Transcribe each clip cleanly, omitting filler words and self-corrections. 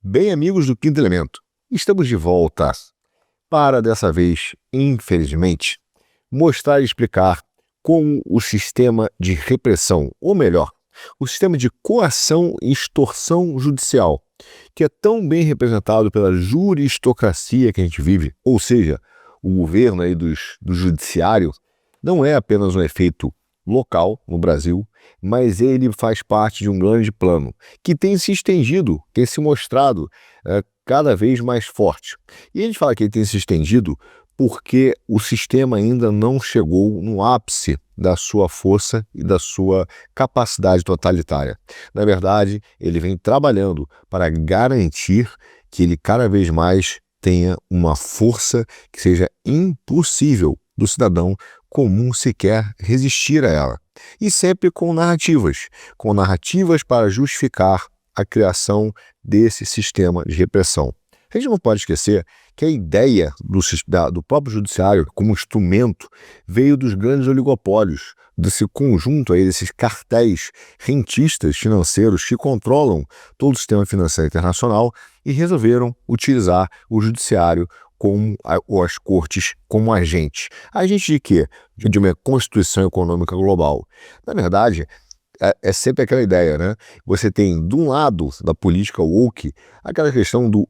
Bem, amigos do Quinto Elemento, estamos de volta para, dessa vez, infelizmente, mostrar e explicar como o sistema de repressão, ou melhor, o sistema de coação e extorsão judicial, que é tão bem representado pela juristocracia que a gente vive, ou seja, o governo aí do judiciário, não é apenas um efeito local no Brasil, mas ele faz parte de um grande plano que tem se estendido, tem se mostrado cada vez mais forte. E a gente fala que ele tem se estendido porque o sistema ainda não chegou no ápice da sua força e da sua capacidade totalitária. Na verdade, ele vem trabalhando para garantir que ele cada vez mais tenha uma força que seja impossível do cidadão comum sequer resistir a ela. E sempre com narrativas para justificar a criação desse sistema de repressão. A gente não pode esquecer que a ideia do próprio judiciário como instrumento veio dos grandes oligopólios, desse conjunto aí, desses cartéis rentistas financeiros que controlam todo o sistema financeiro internacional e resolveram utilizar o judiciário ou as cortes como agente. Agente de quê? De uma constituição econômica global. Na verdade, é sempre aquela ideia, né? Você tem, de um lado da política woke, aquela questão do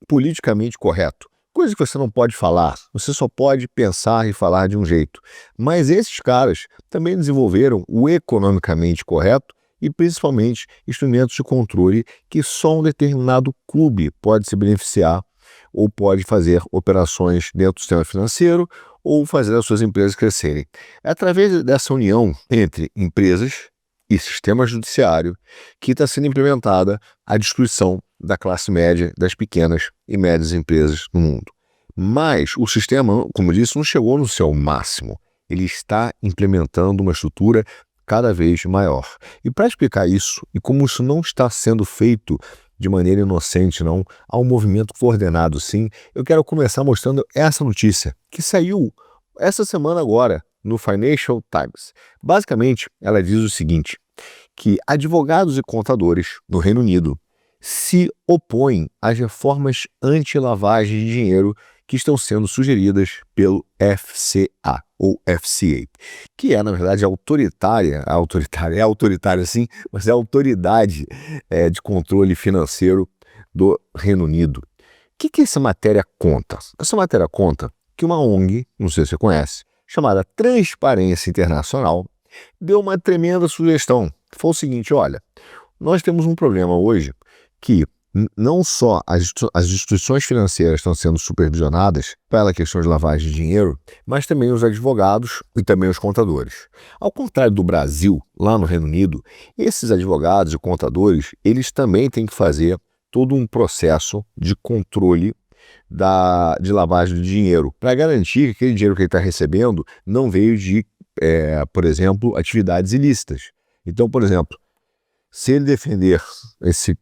politicamente correto. Coisa que você não pode falar, você só pode pensar e falar de um jeito. Mas esses caras também desenvolveram o economicamente correto e principalmente instrumentos de controle que só um determinado clube pode se beneficiar ou pode fazer operações dentro do sistema financeiro ou fazer as suas empresas crescerem. É através dessa união entre empresas e sistema judiciário que está sendo implementada a destruição da classe média, das pequenas e médias empresas no mundo. Mas o sistema, como disse, não chegou no seu máximo. Ele está implementando uma estrutura cada vez maior. E para explicar isso e como isso não está sendo feito de maneira inocente, não, há um movimento coordenado, sim, eu quero começar mostrando essa notícia, que saiu essa semana agora, no Financial Times. Basicamente, ela diz o seguinte, que advogados e contadores no Reino Unido se opõem às reformas anti-lavagem de dinheiro que estão sendo sugeridas pelo FCA, ou FCA, que é, na verdade, é autoritária sim, mas é a autoridade de controle financeiro do Reino Unido. O que essa matéria conta? Essa matéria conta que uma ONG, não sei se você conhece, chamada Transparência Internacional, deu uma tremenda sugestão. Foi o seguinte, olha, nós temos um problema hoje que não só as instituições financeiras estão sendo supervisionadas pela questão de lavagem de dinheiro, mas também os advogados e também os contadores. Ao contrário do Brasil, lá no Reino Unido, esses advogados e contadores, eles também têm que fazer todo um processo de controle de lavagem de dinheiro, para garantir que aquele dinheiro que ele está recebendo não veio de, por exemplo, atividades ilícitas. Então, por exemplo, se ele defender esse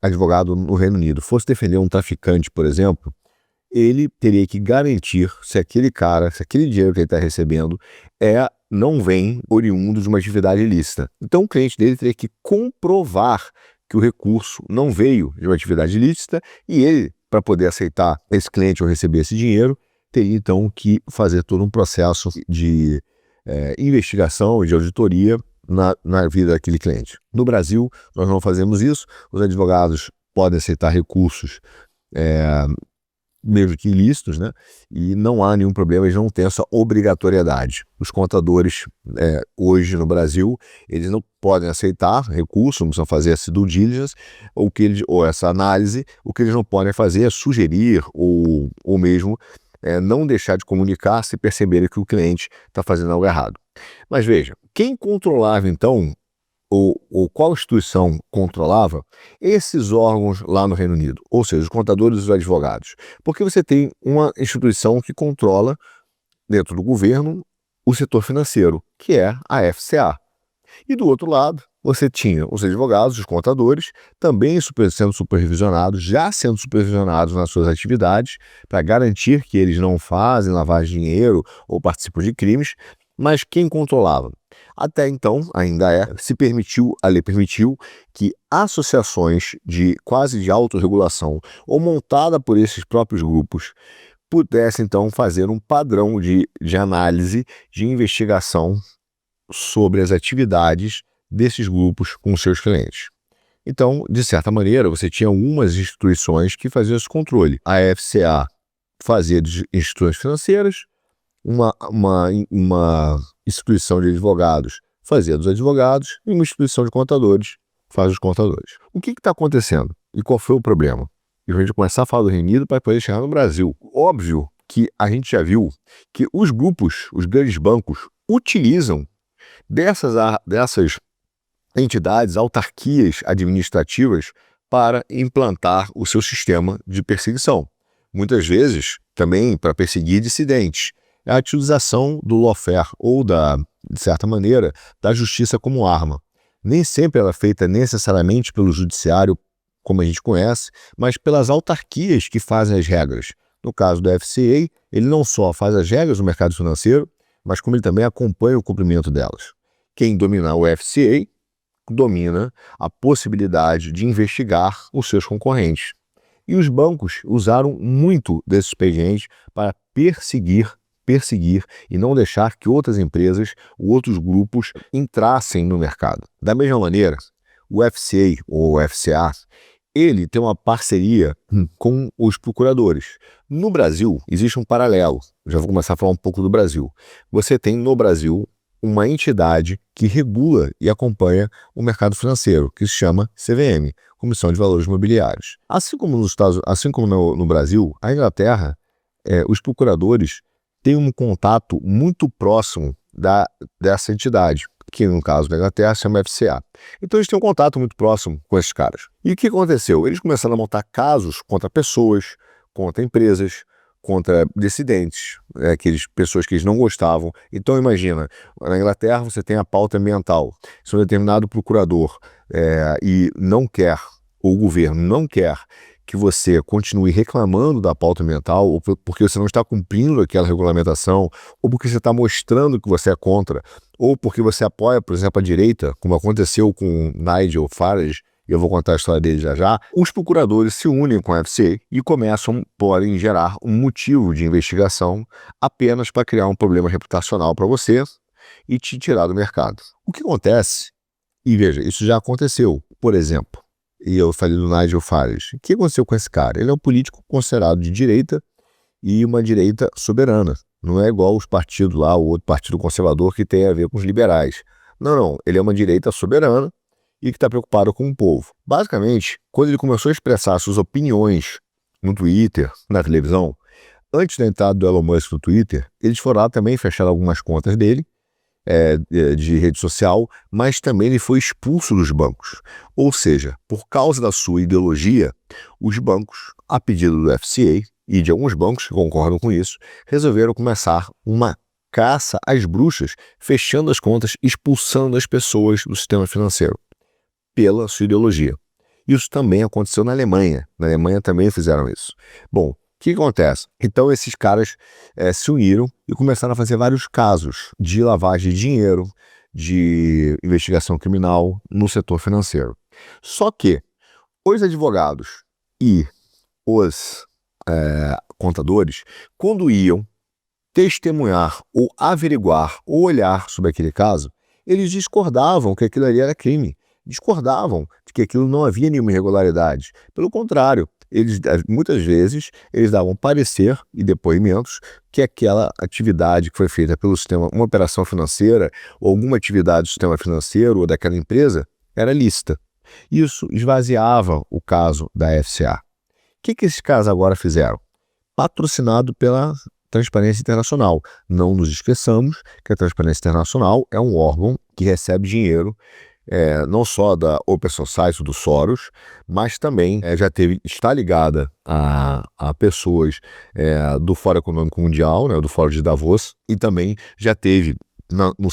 advogado no Reino Unido fosse defender um traficante, por exemplo, ele teria que garantir se aquele dinheiro que ele está recebendo não vem oriundo de uma atividade ilícita. Então o cliente dele teria que comprovar que o recurso não veio de uma atividade ilícita e ele, para poder aceitar esse cliente ou receber esse dinheiro, teria então que fazer todo um processo de investigação e de auditoria na vida daquele cliente. No Brasil, nós não fazemos isso, os advogados podem aceitar recursos mesmo que ilícitos, né? E não há nenhum problema, eles não têm essa obrigatoriedade. Os contadores, hoje no Brasil, eles não podem aceitar recursos, não precisam fazer essa due diligence, ou essa análise, o que eles não podem fazer é sugerir ou mesmo não deixar de comunicar se perceberem que o cliente está fazendo algo errado. Mas veja, quem controlava então, ou qual instituição controlava esses órgãos lá no Reino Unido? Ou seja, os contadores e os advogados. Porque você tem uma instituição que controla, dentro do governo, o setor financeiro, que é a FCA. E do outro lado, você tinha os advogados, os contadores, também sendo supervisionados, já sendo supervisionados nas suas atividades, para garantir que eles não fazem lavagem de dinheiro ou participam de crimes. Mas quem controlava? Até então, ainda a lei permitiu que associações quase de autorregulação ou montada por esses próprios grupos pudessem então fazer um padrão de análise, de investigação sobre as atividades desses grupos com seus clientes. Então, de certa maneira, você tinha algumas instituições que faziam esse controle. A FCA fazia de instituições financeiras, uma instituição de advogados fazia dos advogados e uma instituição de contadores faz os contadores. O que está acontecendo? E qual foi o problema? E a gente começar a falar do Reino Unido para poder chegar no Brasil. Óbvio que a gente já viu que os grupos, os grandes bancos, utilizam dessas entidades, autarquias administrativas para implantar o seu sistema de perseguição. Muitas vezes, também para perseguir dissidentes. A utilização do lawfare ou, de certa maneira, da justiça como arma. Nem sempre ela é feita necessariamente pelo judiciário, como a gente conhece, mas pelas autarquias que fazem as regras. No caso do FCA, ele não só faz as regras do mercado financeiro, mas como ele também acompanha o cumprimento delas. Quem domina o FCA domina a possibilidade de investigar os seus concorrentes. E os bancos usaram muito desse expediente para perseguir e não deixar que outras empresas, outros grupos entrassem no mercado. Da mesma maneira, o FCA ou o FCA, ele tem uma parceria com os procuradores. No Brasil, existe um paralelo. Já vou começar a falar um pouco do Brasil. Você tem no Brasil uma entidade que regula e acompanha o mercado financeiro, que se chama CVM, Comissão de Valores Mobiliários. Assim como no Brasil, a Inglaterra, os procuradores têm um contato muito próximo dessa entidade, que no caso da Inglaterra se chama FCA. Então eles têm um contato muito próximo com esses caras. E o que aconteceu? Eles começaram a montar casos contra pessoas, contra empresas, contra dissidentes, aquelas pessoas que eles não gostavam. Então imagina, na Inglaterra você tem a pauta ambiental. Se um determinado procurador e não quer, ou o governo não quer que você continue reclamando da pauta ambiental, ou porque você não está cumprindo aquela regulamentação, ou porque você está mostrando que você é contra, ou porque você apoia, por exemplo, a direita, como aconteceu com Nigel Farage, e eu vou contar a história dele já já, os procuradores se unem com a FCA e podem gerar um motivo de investigação apenas para criar um problema reputacional para você e te tirar do mercado. O que acontece, e veja, isso já aconteceu, por exemplo, e eu falei do Nigel Farage. O que aconteceu com esse cara? Ele é um político considerado de direita e uma direita soberana. Não é igual os partidos lá, o outro partido conservador que tem a ver com os liberais. Não. Ele é uma direita soberana e que está preocupado com o povo. Basicamente, quando ele começou a expressar suas opiniões no Twitter, na televisão, antes da entrada do Elon Musk no Twitter, eles foram lá também fechar algumas contas dele, de rede social, mas também ele foi expulso dos bancos. Ou seja, por causa da sua ideologia, os bancos, a pedido do FCA e de alguns bancos que concordam com isso, resolveram começar uma caça às bruxas, fechando as contas, expulsando as pessoas do sistema financeiro pela sua ideologia. Isso também aconteceu na Alemanha. Na Alemanha também fizeram isso. Bom, o que acontece? Então esses caras se uniram e começaram a fazer vários casos de lavagem de dinheiro, de investigação criminal no setor financeiro. Só que os advogados e os contadores, quando iam testemunhar ou averiguar ou olhar sobre aquele caso, eles discordavam que aquilo ali era crime. Discordavam de que aquilo não havia nenhuma irregularidade. Pelo contrário, muitas vezes eles davam parecer e depoimentos que aquela atividade que foi feita pelo sistema, uma operação financeira ou alguma atividade do sistema financeiro ou daquela empresa era lícita. Isso esvaziava o caso da FCA. O que esses caras agora fizeram? Patrocinado pela Transparência Internacional. Não nos esqueçamos que a Transparência Internacional é um órgão que recebe dinheiro não só da Open Society do Soros, mas também está ligada a pessoas do Fórum Econômico Mundial, do Fórum de Davos, e também já teve no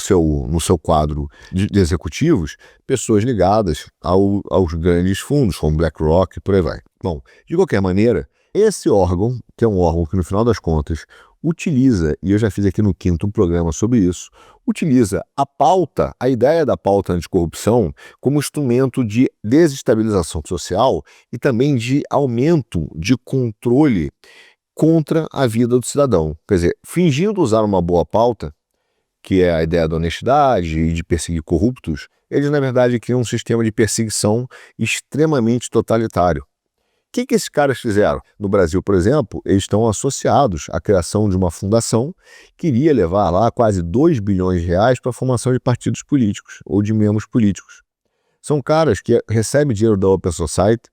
seu quadro de executivos pessoas ligadas aos grandes fundos, como BlackRock e por aí vai. Bom, de qualquer maneira, esse órgão, que é um órgão que no final das contas utiliza, e eu já fiz aqui no 5º programa sobre isso, utiliza a pauta, a ideia da pauta anticorrupção como instrumento de desestabilização social e também de aumento de controle contra a vida do cidadão. Quer dizer, fingindo usar uma boa pauta, que é a ideia da honestidade e de perseguir corruptos, eles na verdade criam um sistema de perseguição extremamente totalitário. O que esses caras fizeram? No Brasil, por exemplo, eles estão associados à criação de uma fundação que iria levar lá quase 2 bilhões de reais para a formação de partidos políticos ou de membros políticos. São caras que recebem dinheiro da Open Society,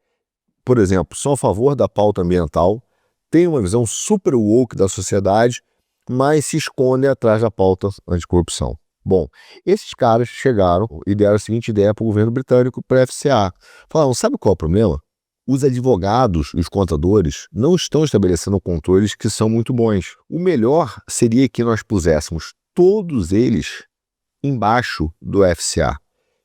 por exemplo, são a favor da pauta ambiental, têm uma visão super woke da sociedade, mas se escondem atrás da pauta anticorrupção. Bom, esses caras chegaram e deram a seguinte ideia para o governo britânico, para a FCA. Falaram, sabe qual é o problema? Os advogados e os contadores não estão estabelecendo controles que são muito bons. O melhor seria que nós puséssemos todos eles embaixo do FCA,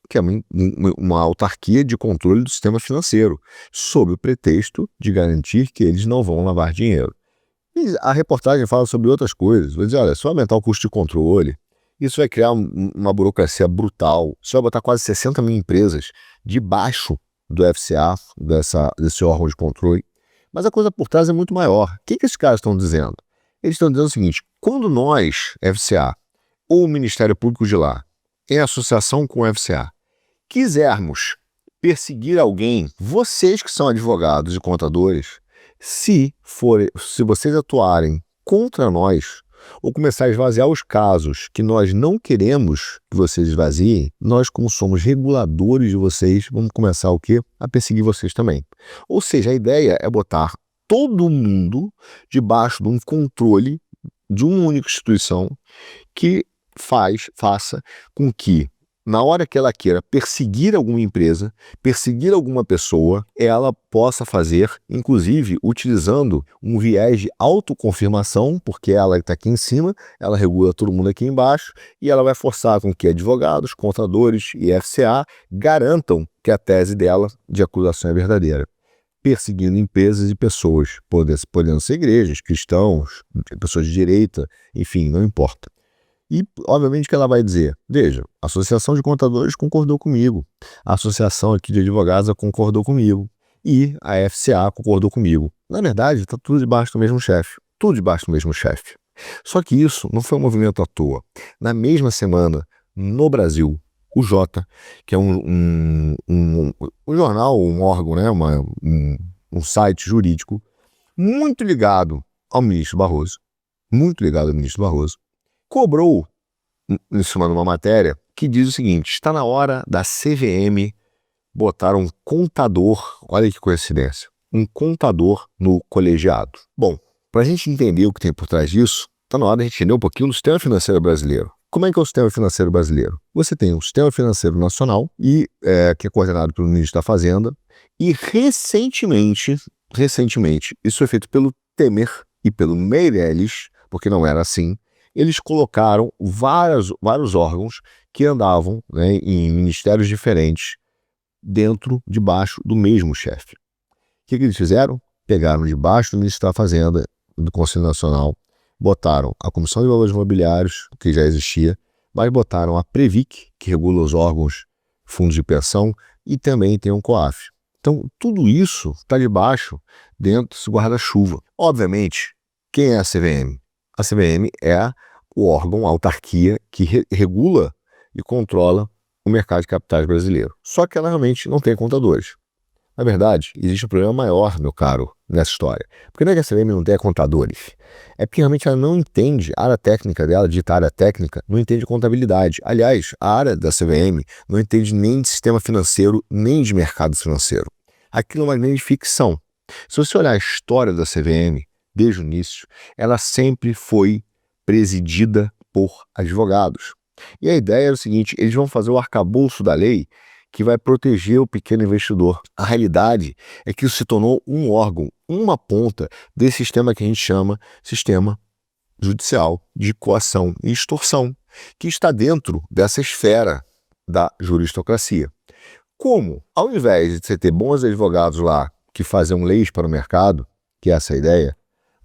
que é uma autarquia de controle do sistema financeiro, sob o pretexto de garantir que eles não vão lavar dinheiro. E a reportagem fala sobre outras coisas. Vai dizer, olha, se aumentar o custo de controle, isso vai criar uma burocracia brutal. Isso vai botar quase 60 mil empresas debaixo do FCA, desse órgão de controle. Mas a coisa por trás é muito maior. O que esses caras estão dizendo? Eles estão dizendo o seguinte, quando nós, FCA, ou o Ministério Público de lá, em associação com o FCA, quisermos perseguir alguém, vocês que são advogados e contadores, se vocês atuarem contra nós, ou começar a esvaziar os casos que nós não queremos que vocês esvaziem, nós, como somos reguladores de vocês, vamos começar o quê? A perseguir vocês também. Ou seja, a ideia é botar todo mundo debaixo de um controle de uma única instituição que faça com que, na hora que ela queira perseguir alguma empresa, perseguir alguma pessoa, ela possa fazer, inclusive, utilizando um viés de autoconfirmação, porque ela está aqui em cima, ela regula todo mundo aqui embaixo, e ela vai forçar com que advogados, contadores e FCA garantam que a tese dela de acusação é verdadeira, perseguindo empresas e pessoas, podendo ser igrejas, cristãos, pessoas de direita, enfim, não importa. E, obviamente, que ela vai dizer, veja, a Associação de Contadores concordou comigo, a Associação aqui de Advogados concordou comigo e a FCA concordou comigo. Na verdade, está tudo debaixo do mesmo chefe, tudo debaixo do mesmo chefe. Só que isso não foi um movimento à toa. Na mesma semana, no Brasil, o Jota, que é um jornal, um órgão, né, um site jurídico muito ligado ao ministro Barroso, cobrou em cima de uma matéria que diz o seguinte, está na hora da CVM botar um contador, olha que coincidência, um contador no colegiado. Bom, para a gente entender o que tem por trás disso, está na hora de a gente entender um pouquinho do sistema financeiro brasileiro. Como é que é o sistema financeiro brasileiro? Você tem o Sistema Financeiro Nacional, que é coordenado pelo ministro da Fazenda, e recentemente, isso foi feito pelo Temer e pelo Meirelles, porque não era assim, eles colocaram vários órgãos que andavam, né, em ministérios diferentes, debaixo do mesmo chefe. O que eles fizeram? Pegaram debaixo do Ministério da Fazenda, do Conselho Nacional, botaram a Comissão de Valores Imobiliários, que já existia, mas botaram a Previc, que regula os órgãos, fundos de pensão, e também tem um COAF. Então, tudo isso está dentro desse guarda-chuva. Obviamente, quem é a CVM? A CVM é o órgão, a autarquia que regula e controla o mercado de capitais brasileiro. Só que ela realmente não tem contadores. Na verdade, existe um problema maior, meu caro, nessa história. Porque não é que a CVM não tenha contadores. É porque realmente ela não entende, a área técnica dela, dita área técnica, não entende contabilidade. Aliás, a área da CVM não entende nem de sistema financeiro, nem de mercado financeiro. Aquilo é uma grande ficção. Se você olhar a história da CVM, desde o início, ela sempre foi presidida por advogados. E a ideia era o seguinte, eles vão fazer o arcabouço da lei que vai proteger o pequeno investidor. A realidade é que isso se tornou um órgão, uma ponta desse sistema que a gente chama sistema judicial de coação e extorsão, que está dentro dessa esfera da juristocracia. Como, ao invés de você ter bons advogados lá que fazem leis para o mercado, que é essa a ideia,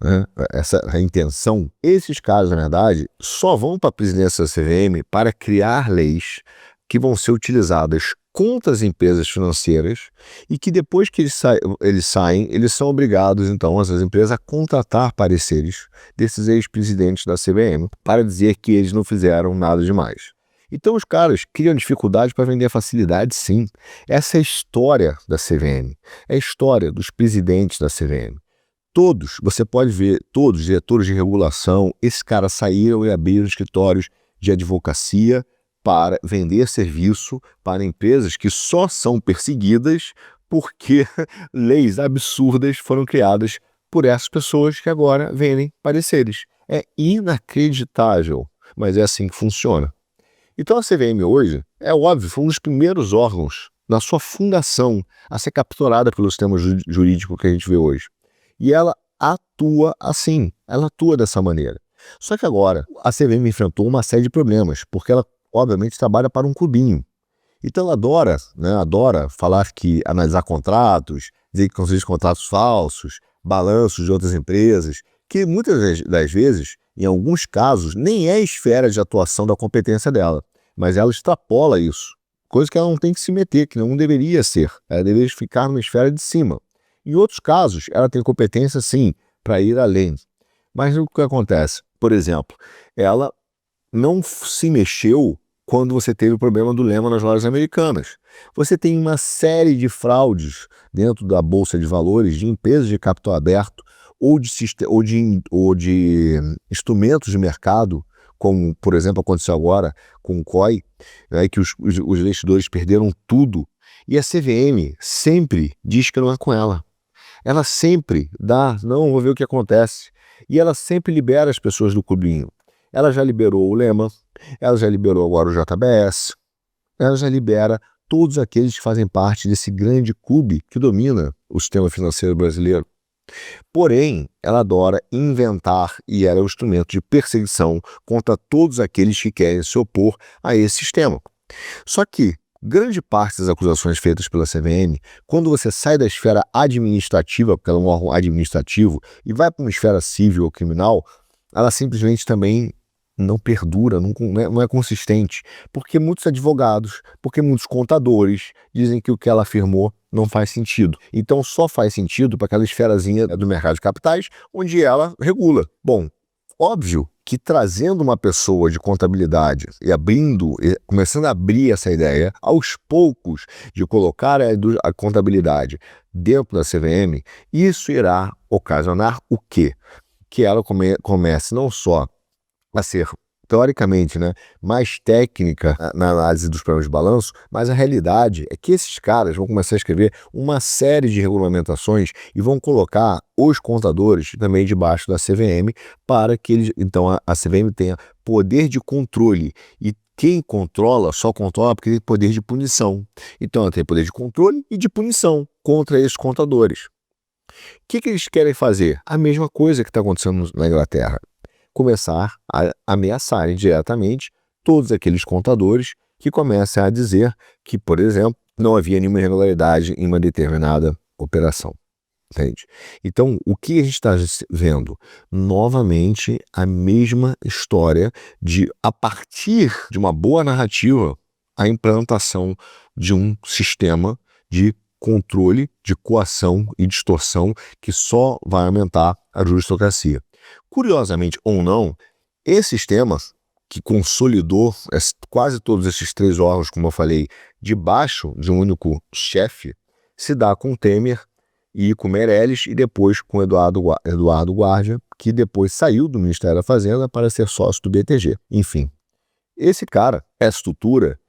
né, essa a intenção, esses caras, na verdade, só vão para a presidência da CVM para criar leis que vão ser utilizadas contra as empresas financeiras e que depois que eles saem, eles são obrigados, então, essas empresas a contratar pareceres desses ex-presidentes da CVM para dizer que eles não fizeram nada demais. Então os caras criam dificuldade para vender facilidade, sim. Essa é a história da CVM, é a história dos presidentes da CVM. Todos, você pode ver, todos os diretores de regulação, esses caras saíram e abriram escritórios de advocacia para vender serviço para empresas que só são perseguidas porque leis absurdas foram criadas por essas pessoas que agora vendem pareceres. É inacreditável, mas é assim que funciona. Então a CVM hoje, é óbvio, foi um dos primeiros órgãos na sua fundação a ser capturada pelo sistema jurídico que a gente vê hoje. E ela atua assim, ela atua dessa maneira. Só que agora a CVM enfrentou uma série de problemas, porque ela obviamente trabalha para um clubinho. Então ela adora, né, adora falar que analisar contratos, dizer que conseguir contratos falsos, balanços de outras empresas, que muitas das vezes, em alguns casos, nem é a esfera de atuação da competência dela, mas ela extrapola isso, coisa que ela não tem que se meter, que não deveria ser, ela deveria ficar numa esfera de cima. Em outros casos, ela tem competência sim para ir além. Mas o que acontece? Por exemplo, ela não se mexeu quando você teve o problema do Lehman nas lojas americanas. Você tem uma série de fraudes dentro da Bolsa de Valores de empresas de capital aberto ou de instrumentos de mercado, como, por exemplo, aconteceu agora com o COI, né, que os investidores perderam tudo. E a CVM sempre diz que não é com ela. Ela sempre dá, não, vou ver o que acontece. E ela sempre libera as pessoas do clubinho. Ela já liberou o Lehman, ela já liberou agora o JBS, ela já libera todos aqueles que fazem parte desse grande clube que domina o sistema financeiro brasileiro. Porém, ela adora inventar e ela é um instrumento de perseguição contra todos aqueles que querem se opor a esse sistema. Só que grande parte das acusações feitas pela CVM, quando você sai da esfera administrativa, porque ela é um órgão administrativo, e vai para uma esfera civil ou criminal, ela simplesmente também não perdura, não é consistente, porque muitos advogados, porque muitos contadores dizem que o que ela afirmou não faz sentido. Então só faz sentido para aquela esferazinha do mercado de capitais, onde ela regula. Bom, óbvio que trazendo uma pessoa de contabilidade começando a abrir essa ideia, aos poucos, de colocar a contabilidade dentro da CVM, isso irá ocasionar o quê? Que ela comece não só a ser, teoricamente, né, mais técnica na análise dos problemas de balanço, mas a realidade é que esses caras vão começar a escrever uma série de regulamentações e vão colocar os contadores também debaixo da CVM para que eles, então a CVM tenha poder de controle. E quem controla, só controla porque tem poder de punição. Então ela tem poder de controle e de punição contra esses contadores. O que eles querem fazer? A mesma coisa que está acontecendo na Inglaterra. Começar a ameaçarem diretamente todos aqueles contadores que começam a dizer que, por exemplo, não havia nenhuma irregularidade em uma determinada operação. Entende? Então, o que a gente está vendo? Novamente, a mesma história de, a partir de uma boa narrativa, a implantação de um sistema de controle, de coação e distorção que só vai aumentar a justocracia. Curiosamente ou não, esse sistema que consolidou quase todos esses três órgãos, como eu falei, debaixo de um único chefe, se dá com Temer e com Meirelles e depois com Eduardo Guardia, que depois saiu do Ministério da Fazenda para ser sócio do BTG. Enfim, essa estrutura,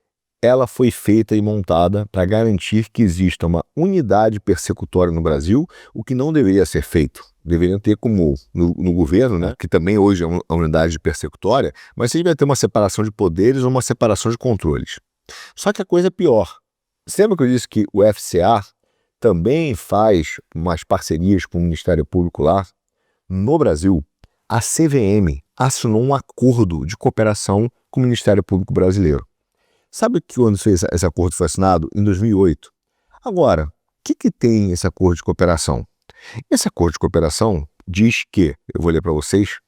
ela foi feita e montada para garantir que exista uma unidade persecutória no Brasil, o que não deveria ser feito. Deveriam ter como no governo, né, que também hoje é uma unidade persecutória, mas você devia ter uma separação de poderes ou uma separação de controles. Só que a coisa é pior. Lembra que eu disse que o FCA também faz umas parcerias com o Ministério Público lá? No Brasil, a CVM assinou um acordo de cooperação com o Ministério Público Brasileiro. Sabe que quando esse acordo foi assinado? Em 2008. Agora, o que tem esse acordo de cooperação? Esse acordo de cooperação, diz que, eu vou ler para vocês,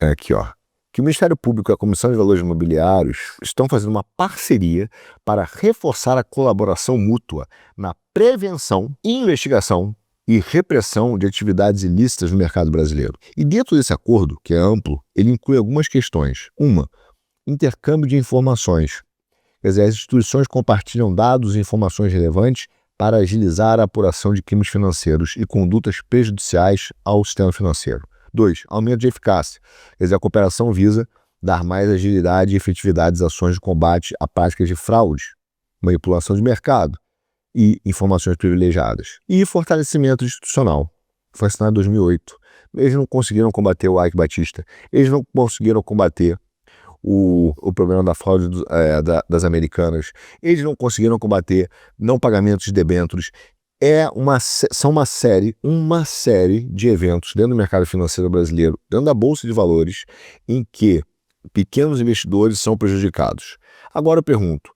aqui ó, que o Ministério Público e a Comissão de Valores Imobiliários estão fazendo uma parceria para reforçar a colaboração mútua na prevenção, investigação e repressão de atividades ilícitas no mercado brasileiro. E dentro desse acordo, que é amplo, ele inclui algumas questões. Uma, intercâmbio de informações. Quer dizer, as instituições compartilham dados e informações relevantes para agilizar a apuração de crimes financeiros e condutas prejudiciais ao sistema financeiro. 2. Aumento de eficácia. Quer dizer, a cooperação visa dar mais agilidade e efetividade às ações de combate a práticas de fraude, manipulação de mercado e informações privilegiadas. E fortalecimento institucional. Foi assinado em 2008. Eles não conseguiram combater o Ike Batista. Eles não conseguiram combater o problema da fraude das americanas. Eles não conseguiram combater não pagamentos de debêntures. São uma série de eventos dentro do mercado financeiro brasileiro, dentro da Bolsa de Valores, em que pequenos investidores são prejudicados. Agora eu pergunto,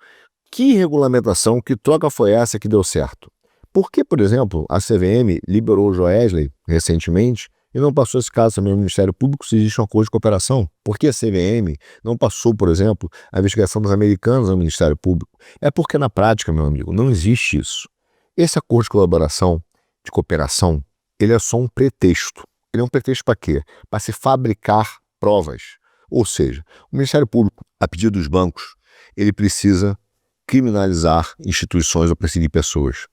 que regulamentação, que troca foi essa que deu certo? Por que, por exemplo, a CVM liberou o Joesley recentemente e não passou esse caso também ao Ministério Público se existe um acordo de cooperação? Por que a CVM não passou, por exemplo, a investigação dos americanos ao Ministério Público? É porque na prática, meu amigo, não existe isso. Esse acordo de colaboração, de cooperação, ele é só um pretexto. Ele é um pretexto para quê? Para se fabricar provas. Ou seja, o Ministério Público, a pedido dos bancos, ele precisa criminalizar instituições ou perseguir pessoas.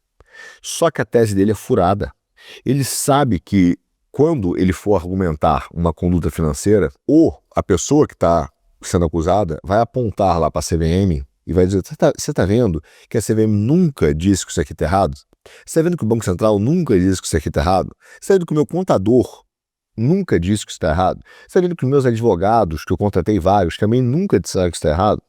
Só que a tese dele é furada. Ele sabe que quando ele for argumentar uma conduta financeira, ou a pessoa que está sendo acusada vai apontar lá para a CVM e vai dizer, você está vendo que a CVM nunca disse que isso aqui está errado? Você está vendo que o Banco Central nunca disse que isso aqui está errado? Você está vendo que o meu contador nunca disse que isso está errado? Você está vendo que os meus advogados, que eu contratei vários, também nunca disseram que isso está errado?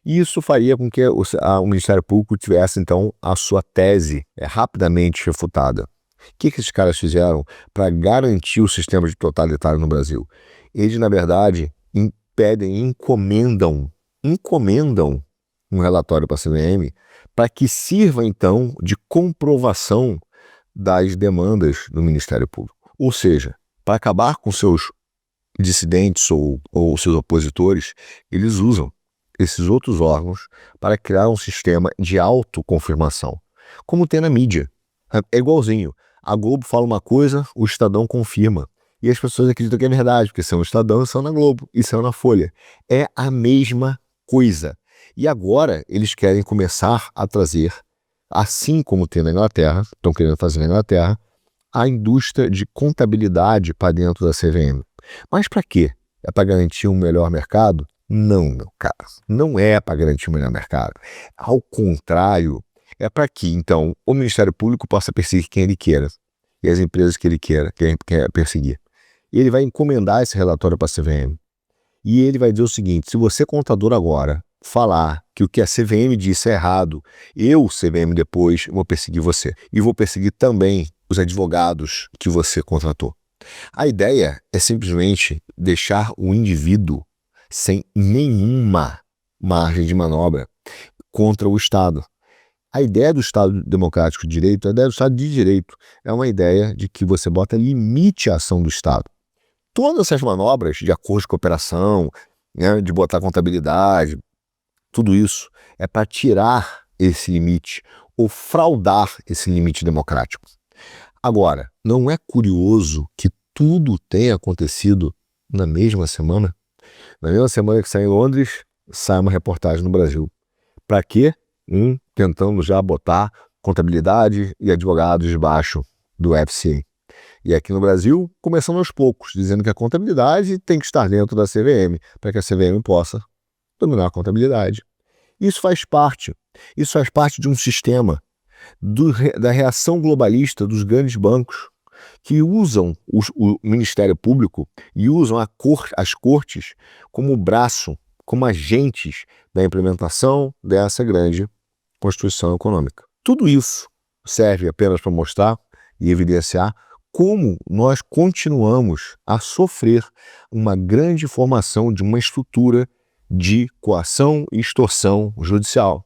E isso faria com que o Ministério Público tivesse, então, a sua tese rapidamente refutada. O que esses caras fizeram para garantir o sistema de totalitário no Brasil? Eles, na verdade, encomendam um relatório para a CVM para que sirva, então, de comprovação das demandas do Ministério Público. Ou seja, para acabar com seus dissidentes ou seus opositores, eles usam esses outros órgãos para criar um sistema de autoconfirmação, como tem na mídia. É igualzinho. A Globo fala uma coisa, o Estadão confirma. E as pessoas acreditam que é verdade, porque são o Estadão, são na Globo e são na Folha. É a mesma coisa. E agora eles querem começar a trazer, assim como tem na Inglaterra, estão querendo fazer na Inglaterra, a indústria de contabilidade para dentro da CVM. Mas para quê? É para garantir um melhor mercado? Não, meu caro. Não é para garantir um melhor mercado. Ao contrário, é para que, então, o Ministério Público possa perseguir quem ele queira e as empresas que ele quer perseguir. E ele vai encomendar esse relatório para a CVM. E ele vai dizer o seguinte, se você, contador, agora falar que o que a CVM disse é errado, eu, CVM, depois vou perseguir você. E vou perseguir também os advogados que você contratou. A ideia é simplesmente deixar o indivíduo sem nenhuma margem de manobra contra o Estado. A ideia do Estado Democrático de Direito, a ideia do Estado de Direito, é uma ideia de que você bota limite à ação do Estado. Todas essas manobras de acordo de cooperação, né, de botar contabilidade, tudo isso é para tirar esse limite ou fraudar esse limite democrático. Agora, não é curioso que tudo tenha acontecido na mesma semana? Na mesma semana que sai em Londres, sai uma reportagem no Brasil. Para quê? Tentando já botar contabilidade e advogados debaixo do FCA. E aqui no Brasil, começando aos poucos, dizendo que a contabilidade tem que estar dentro da CVM, para que a CVM possa dominar a contabilidade. Isso faz parte de um sistema da reação globalista dos grandes bancos, que usam o Ministério Público e usam as cortes como braço, como agentes da implementação dessa grande Constituição Econômica. Tudo isso serve apenas para mostrar e evidenciar como nós continuamos a sofrer uma grande formação de uma estrutura de coação e extorsão judicial.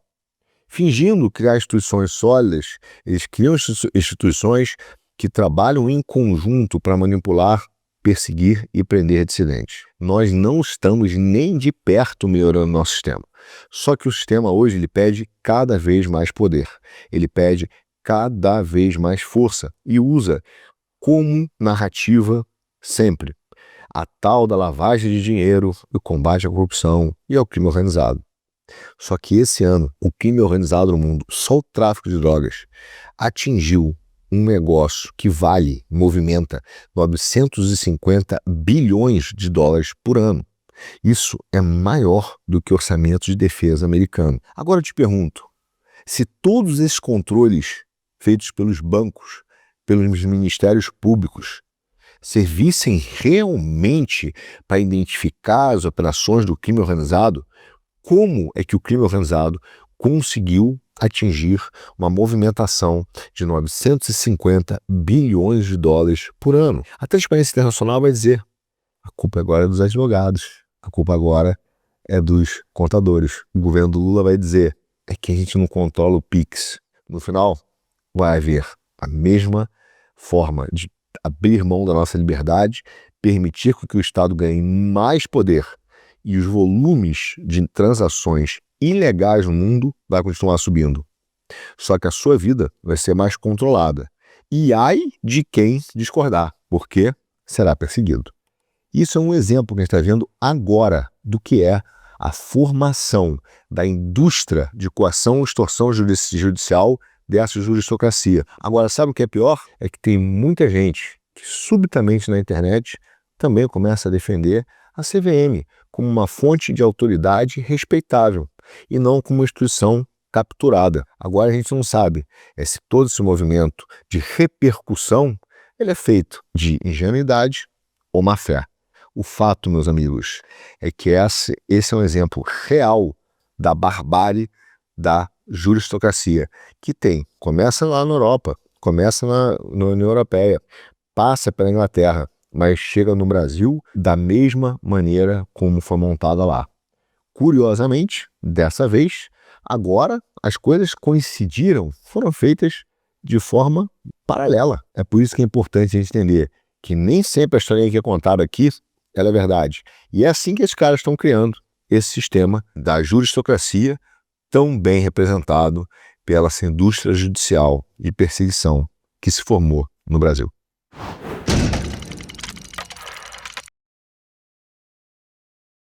Fingindo criar instituições sólidas, eles criam instituições que trabalham em conjunto para manipular perseguir e prender dissidentes. Nós não estamos nem de perto melhorando nosso sistema. Só que o sistema hoje ele pede cada vez mais poder. Ele pede cada vez mais força e usa como narrativa sempre a tal da lavagem de dinheiro, o combate à corrupção e ao crime organizado. Só que esse ano, o crime organizado no mundo, só o tráfico de drogas, atingiu um negócio que movimenta 950 bilhões de dólares por ano. Isso é maior do que o orçamento de defesa americano. Agora eu te pergunto, se todos esses controles feitos pelos bancos, pelos ministérios públicos, servissem realmente para identificar as operações do crime organizado, como é que o crime organizado conseguiu atingir uma movimentação de 950 bilhões de dólares por ano? A Transparência Internacional vai dizer: a culpa agora é dos advogados, a culpa agora é dos contadores. O governo do Lula vai dizer: é que a gente não controla o Pix. No final, vai haver a mesma forma de abrir mão da nossa liberdade, permitir que o Estado ganhe mais poder e os volumes de transações ilegais no mundo vai continuar subindo. Só que a sua vida vai ser mais controlada. E ai de quem discordar, porque será perseguido. Isso é um exemplo que a gente está vendo agora do que é a formação da indústria de coação e extorsão judicial dessa juristocracia. Agora, sabe o que é pior? É que tem muita gente que subitamente na internet também começa a defender a CVM como uma fonte de autoridade respeitável e não como uma instituição capturada. Agora a gente não sabe se todo esse movimento de repercussão ele é feito de ingenuidade ou má fé. O fato, meus amigos, é que esse é um exemplo real da barbárie da juristocracia, que começa lá na Europa, começa na União Europeia, passa pela Inglaterra, mas chega no Brasil da mesma maneira como foi montada lá. Curiosamente, dessa vez, agora as coisas coincidiram, foram feitas de forma paralela. É por isso que é importante a gente entender que nem sempre a historinha que é contada aqui ela é verdade. E é assim que esses caras estão criando esse sistema da juristocracia tão bem representado pela essa indústria judicial de perseguição que se formou no Brasil.